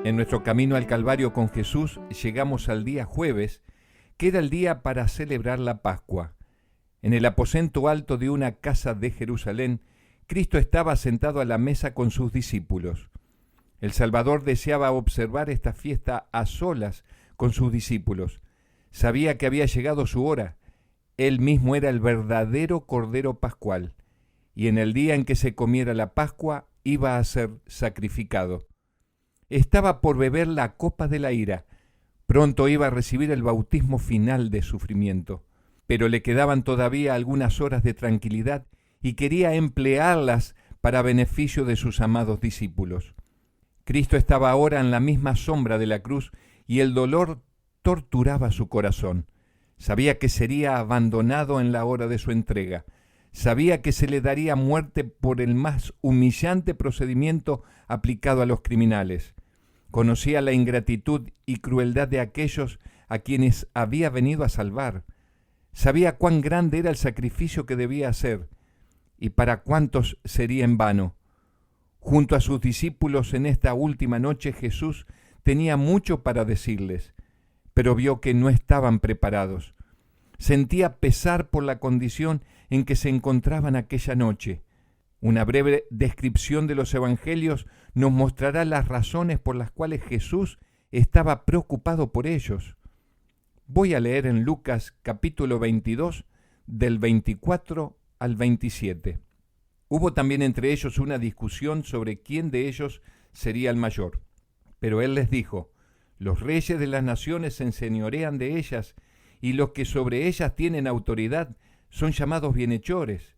En nuestro camino al Calvario con Jesús llegamos al día jueves, que era el día para celebrar la Pascua. En el aposento alto de una casa de Jerusalén, Cristo estaba sentado a la mesa con sus discípulos. El Salvador deseaba observar esta fiesta a solas con sus discípulos. Sabía que había llegado su hora. Él mismo era el verdadero Cordero Pascual, y en el día en que se comiera la Pascua iba a ser sacrificado. Estaba por beber la copa de la ira. Pronto iba a recibir el bautismo final de sufrimiento, pero le quedaban todavía algunas horas de tranquilidad y quería emplearlas para beneficio de sus amados discípulos. Cristo estaba ahora en la misma sombra de la cruz y el dolor torturaba su corazón. Sabía que sería abandonado en la hora de su entrega. Sabía que se le daría muerte por el más humillante procedimiento aplicado a los criminales. Conocía la ingratitud y crueldad de aquellos a quienes había venido a salvar. Sabía cuán grande era el sacrificio que debía hacer y para cuántos sería en vano. Junto a sus discípulos en esta última noche Jesús tenía mucho para decirles, pero vio que no estaban preparados. Sentía pesar por la condición en que se encontraban aquella noche. Una breve descripción de los evangelios nos mostrará las razones por las cuales Jesús estaba preocupado por ellos. Voy a leer en Lucas capítulo 22, del 24 al 27. Hubo también entre ellos una discusión sobre quién de ellos sería el mayor. Pero él les dijo, los reyes de las naciones se enseñorean de ellas, y los que sobre ellas tienen autoridad son llamados bienhechores.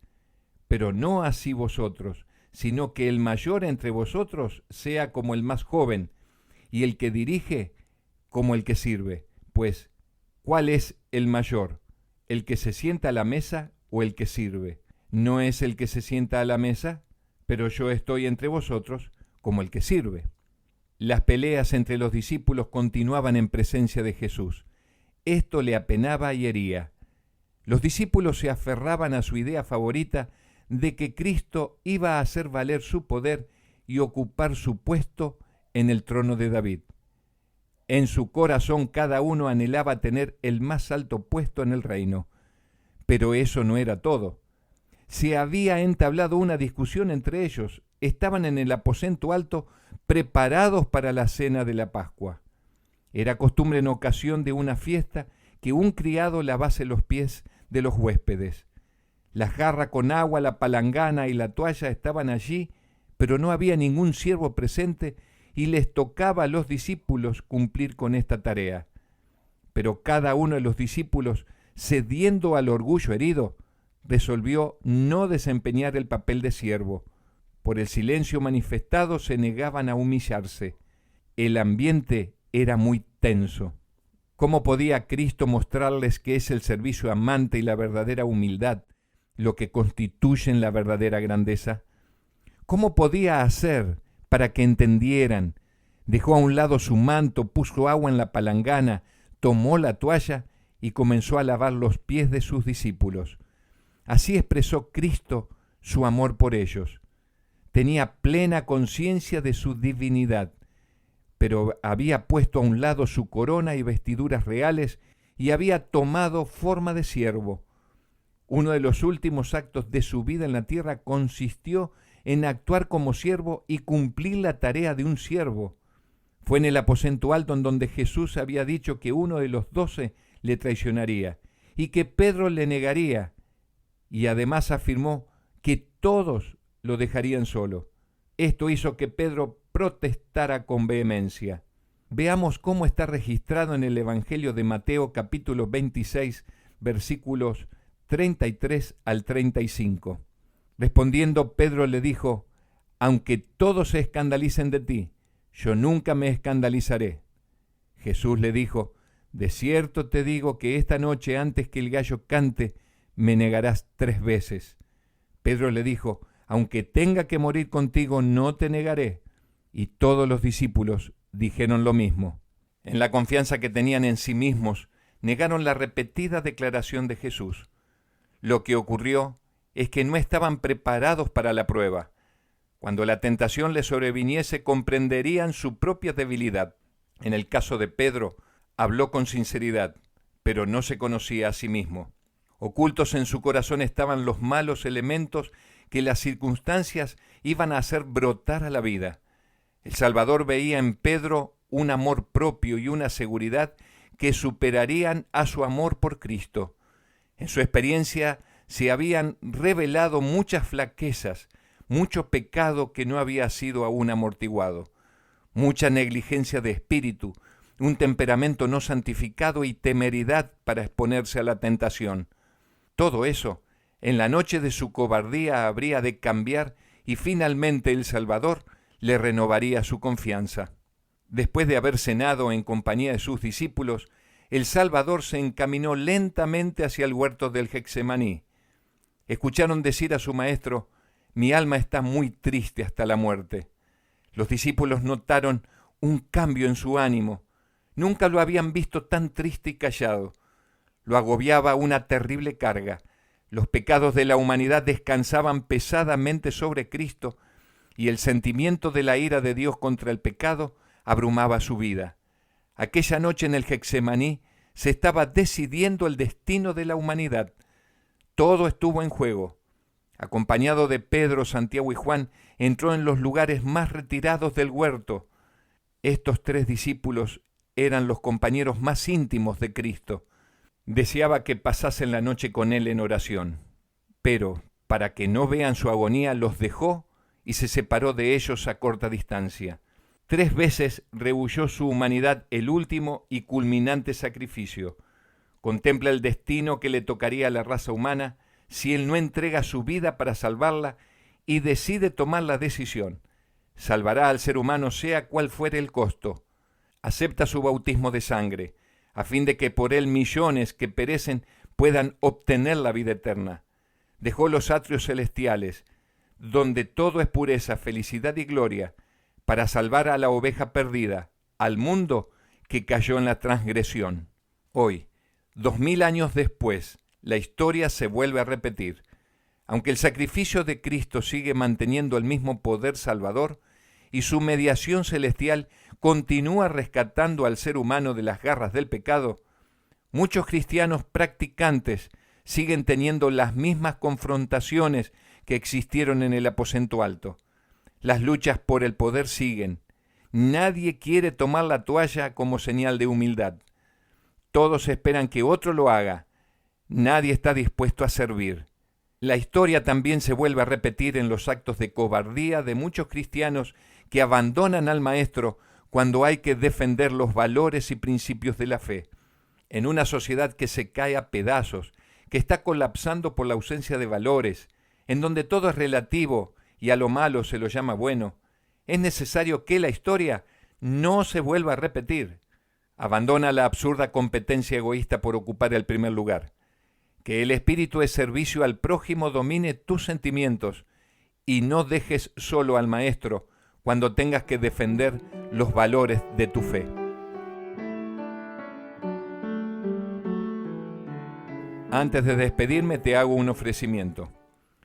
Pero no así vosotros, sino que el mayor entre vosotros sea como el más joven, y el que dirige como el que sirve. Pues, ¿cuál es el mayor? ¿El que se sienta a la mesa o el que sirve? ¿No es el que se sienta a la mesa? Pero yo estoy entre vosotros como el que sirve. Las peleas entre los discípulos continuaban en presencia de Jesús. Esto le apenaba y hería. Los discípulos se aferraban a su idea favorita de que Cristo iba a hacer valer su poder y ocupar su puesto en el trono de David. En su corazón cada uno anhelaba tener el más alto puesto en el reino. Pero eso no era todo. Se había entablado una discusión entre ellos. Estaban en el aposento alto preparados para la cena de la Pascua. Era costumbre en ocasión de una fiesta que un criado lavase los pies de los huéspedes. La jarra con agua, la palangana y la toalla estaban allí, pero no había ningún siervo presente y les tocaba a los discípulos cumplir con esta tarea. Pero cada uno de los discípulos, cediendo al orgullo herido, resolvió no desempeñar el papel de siervo. Por el silencio manifestado se negaban a humillarse. El ambiente era muy tenso. ¿Cómo podía Cristo mostrarles que es el servicio amante y la verdadera humildad lo que constituyen la verdadera grandeza? ¿Cómo podía hacer para que entendieran? Dejó a un lado su manto, puso agua en la palangana, tomó la toalla y comenzó a lavar los pies de sus discípulos. Así expresó Cristo su amor por ellos. Tenía plena conciencia de su divinidad, pero había puesto a un lado su corona y vestiduras reales y había tomado forma de siervo. Uno de los últimos actos de su vida en la tierra consistió en actuar como siervo y cumplir la tarea de un siervo. Fue en el aposento alto en donde Jesús había dicho que uno de los 12 le traicionaría y que Pedro le negaría, y además afirmó que todos lo dejarían solo. Esto hizo que Pedro protestara con vehemencia. Veamos cómo está registrado en el Evangelio de Mateo capítulo 26, versículos 33 al 35. Respondiendo, Pedro le dijo, aunque todos se escandalicen de ti, yo nunca me escandalizaré. Jesús le dijo, de cierto te digo que esta noche antes que el gallo cante, me negarás 3 veces. Pedro le dijo, aunque tenga que morir contigo, no te negaré. Y todos los discípulos dijeron lo mismo. En la confianza que tenían en sí mismos, negaron la repetida declaración de Jesús. Lo que ocurrió es que no estaban preparados para la prueba. Cuando la tentación les sobreviniese, comprenderían su propia debilidad. En el caso de Pedro, habló con sinceridad, pero no se conocía a sí mismo. Ocultos en su corazón estaban los malos elementos que las circunstancias iban a hacer brotar a la vida. El Salvador veía en Pedro un amor propio y una seguridad que superarían a su amor por Cristo. En su experiencia se habían revelado muchas flaquezas, mucho pecado que no había sido aún amortiguado, mucha negligencia de espíritu, un temperamento no santificado y temeridad para exponerse a la tentación. Todo eso, en la noche de su cobardía, habría de cambiar y finalmente el Salvador le renovaría su confianza. Después de haber cenado en compañía de sus discípulos, el Salvador se encaminó lentamente hacia el huerto del Getsemaní. Escucharon decir a su maestro: «Mi alma está muy triste hasta la muerte». Los discípulos notaron un cambio en su ánimo. Nunca lo habían visto tan triste y callado. Lo agobiaba una terrible carga. Los pecados de la humanidad descansaban pesadamente sobre Cristo y el sentimiento de la ira de Dios contra el pecado abrumaba su vida. Aquella noche en el Getsemaní se estaba decidiendo el destino de la humanidad. Todo estuvo en juego. Acompañado de Pedro, Santiago y Juan, entró en los lugares más retirados del huerto. Estos 3 discípulos eran los compañeros más íntimos de Cristo. Deseaba que pasasen la noche con él en oración, pero para que no vean su agonía los dejó y se separó de ellos a corta distancia. 3 veces rehuyó su humanidad el último y culminante sacrificio. Contempla el destino que le tocaría a la raza humana si él no entrega su vida para salvarla y decide tomar la decisión. Salvará al ser humano sea cual fuere el costo. Acepta su bautismo de sangre, a fin de que por él millones que perecen puedan obtener la vida eterna. Dejó los atrios celestiales, donde todo es pureza, felicidad y gloria, para salvar a la oveja perdida, al mundo que cayó en la transgresión. Hoy, 2000 años después, la historia se vuelve a repetir. Aunque el sacrificio de Cristo sigue manteniendo el mismo poder salvador y su mediación celestial continúa rescatando al ser humano de las garras del pecado, muchos cristianos practicantes siguen teniendo las mismas confrontaciones que existieron en el aposento alto. Las luchas por el poder siguen. Nadie quiere tomar la toalla como señal de humildad. Todos esperan que otro lo haga. Nadie está dispuesto a servir. La historia también se vuelve a repetir en los actos de cobardía de muchos cristianos que abandonan al Maestro cuando hay que defender los valores y principios de la fe. En una sociedad que se cae a pedazos, que está colapsando por la ausencia de valores, en donde todo es relativo y a lo malo se lo llama bueno, es necesario que la historia no se vuelva a repetir. Abandona la absurda competencia egoísta por ocupar el primer lugar. Que el espíritu de servicio al prójimo domine tus sentimientos y no dejes solo al Maestro cuando tengas que defender los valores de tu fe. Antes de despedirme te hago un ofrecimiento.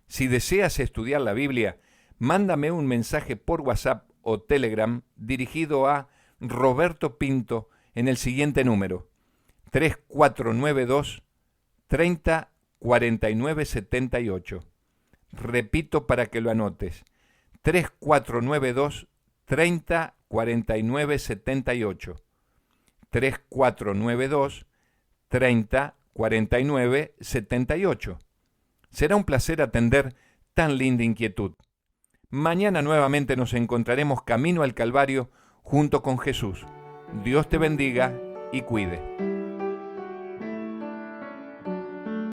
Si deseas estudiar la Biblia, mándame un mensaje por WhatsApp o Telegram dirigido a Roberto Pinto en el siguiente número: 3492 30 49 78. Repito para que lo anotes: 3492 30 49 78. 3492 30 49 78. Será un placer atender tan linda inquietud. Mañana nuevamente nos encontraremos camino al Calvario junto con Jesús. Dios te bendiga y cuide.